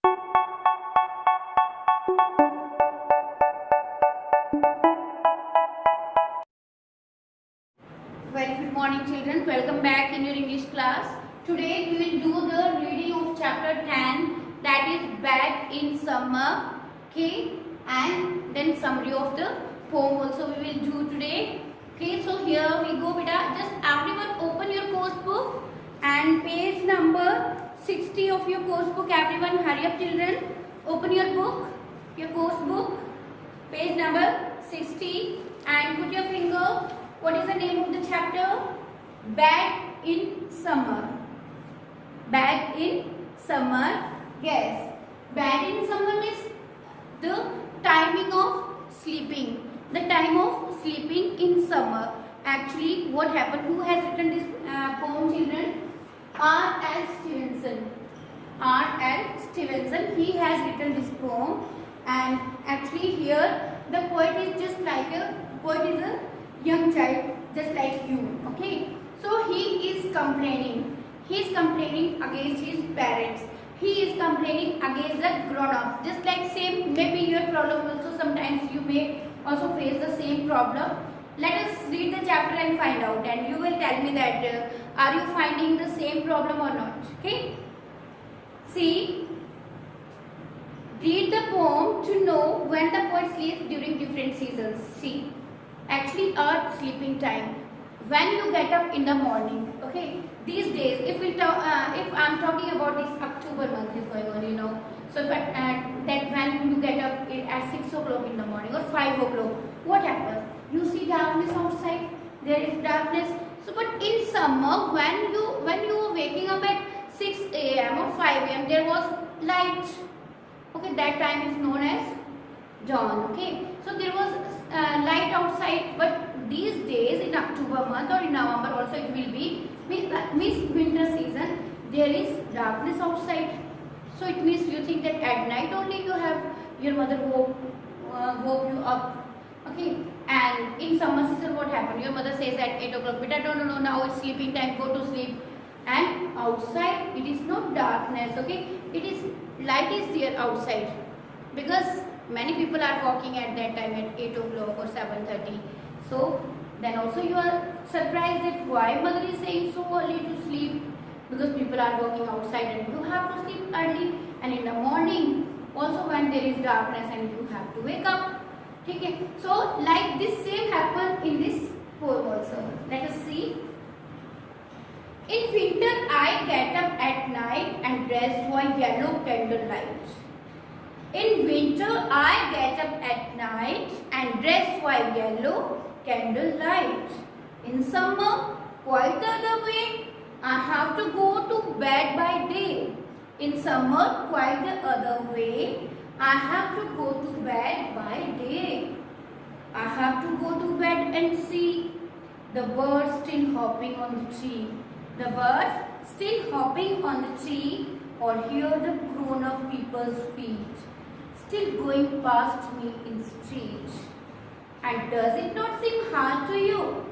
Very good morning children, welcome back in your English class. Today we will do the reading of chapter 10, that is Bad in Summer, okay, and then summary of the poem also we will do today. Okay, so here we go beta, just everyone open your course book and page number 60 of your course book. Everyone hurry up children, open your book, your course book, page number 60 and put your finger. What is the name of the chapter? Bad in Summer. Bad in Summer. Yes. Bad in summer means the timing of sleeping. The time of sleeping in summer. Actually, what happened? Who has written this poem, children? R.L. Stevenson. R.L. Stevenson. He has written this poem, and actually here the poet is just like a young child, just like you. Okay, so he is complaining against his parents. He is complaining against the grown-up, just like same maybe your problem also. Sometimes you may also face the same problem. Let us read the chapter and find out, and you will tell me that are you finding the same problem or not. Okay, see, read the poem to know when the poet sleeps during different seasons. See, actually our sleeping time, when you get up in the morning. Okay, these days if I'm talking about this October month is going on, you know, so that when you get up at 6 o'clock in the morning or 5 o'clock, what happens? You see darkness outside, there is darkness. So but in summer, when you were waking up at 6 a.m. or 5 a.m. there was light. Okay, that time is known as dawn. Okay, so there was light outside, but these days in October month or in November also it will be means winter season, there is darkness outside. So it means you think that at night only you have your mother woke you up. Okay, and in summer season what happened? Your mother says at 8 o'clock, beta no, now it's sleeping time, go to sleep. And outside it is not darkness. Okay, it is light is there outside, because many people are walking at that time at 8 o'clock or 7:30. So then also you are surprised that why mother is saying so early to sleep, because people are walking outside and you have to sleep early, and in the morning also when there is darkness and you have to wake up. Okay, so like this same happened in this poem also. Let us see. In winter I get up at night and dress for yellow candlelight. In winter I get up at night and dress for yellow candlelight. In summer, quite the other way, I have to go to bed by day. In summer, quite the other way, I have to go to bed by day. I have to go to bed and see the birds still hopping on the tree. The birds still hopping on the tree, or hear the grown-up people's feet still going past me in the street. And does it not seem hard to you?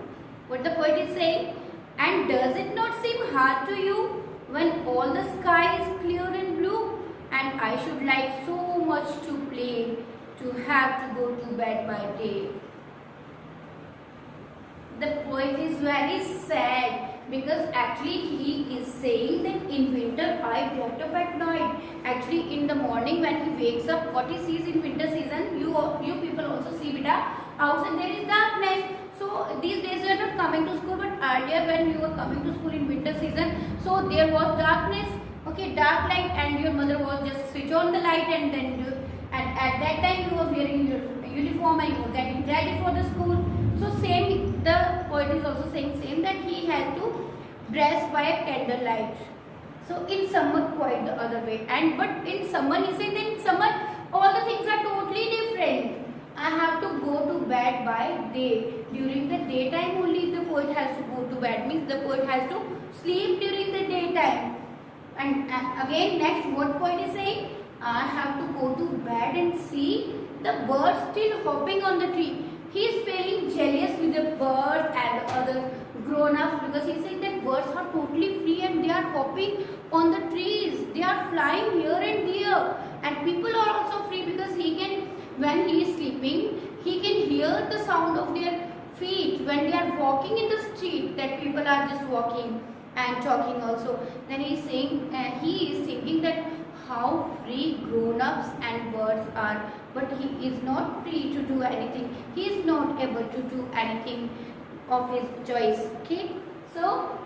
What the poet is saying? And does it not seem hard to you when all the sky is clear and blue, and I should like so much to play, to have to go to bed by day? The poet is very sad, because actually he is saying that in winter I get up at night. Actually in the morning when he wakes up, what he sees in winter season, you people also see beta, outside there is darkness. So these days you are not coming to school, but earlier when you were coming to school in winter season, so there was darkness. Okay, dark light, and your mother was just switch on the light, and then at that time you were wearing your uniform and you were getting ready for the school. So same, the poet is also saying same, that he had to dress by a candlelight. So in summer quite the other way, and but in summer he said that in summer all the things are totally different. I have to go to bed by day. During the daytime only the poet has to go to bed, means the poet has to sleep during the daytime. And again next what poet is saying? I have to go to bed and see the birds still hopping on the tree. He is feeling jealous with the birds and the other grown-ups, because he is saying that birds are totally free and they are hopping on the trees. They are flying here and there. here, and people are also free because he can, when he is sleeping, he can hear the sound of their feet when they are walking in the street, that people are just walking and talking also. Then he is saying, he is thinking that how free grown-ups and birds are, but he is not free to do anything. He is not able to do anything of his choice. Okay, so,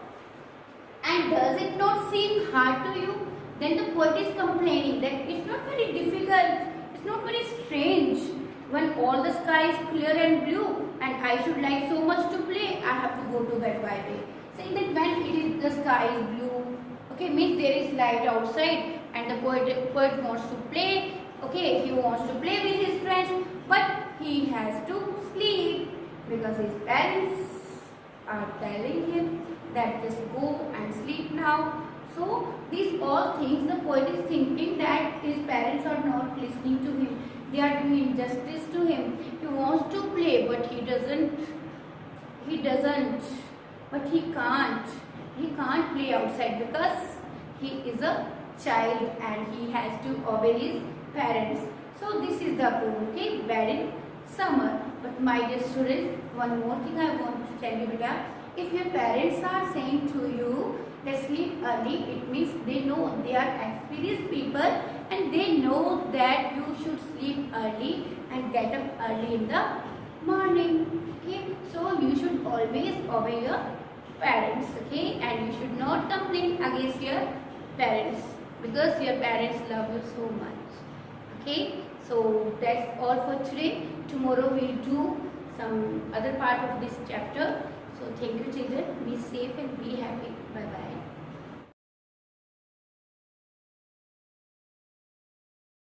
and does it not seem hard to you? Then the poet is complaining that it's not very difficult, it's not very strange when all the sky is clear and blue and I should like so much to play, I have to go to bed by day. Saying that when it is, the sky is blue, okay, means there is light outside and the poet wants to play, okay, he wants to play with his friends, but he has to sleep because his parents are telling him that just go and sleep now. So these all things the poet is thinking that his parents are not listening to him. They are doing injustice to him. He wants to play but he doesn't, but he can't. He can't play outside because he is a child and he has to obey his parents. So this is the poem, okay, bad in summer. But my dear students, one more thing I want to tell you, beta. If your parents are saying to you that sleep early, it means they know, they are experienced people and they know that you should sleep early and get up early in the morning. Okay, so you should always obey your parents, okay, and you should not complain against your parents because your parents love you so much. Okay, so that's all for today. Tomorrow we'll do some other part of this chapter. So thank you children, be safe and be happy. Bye bye.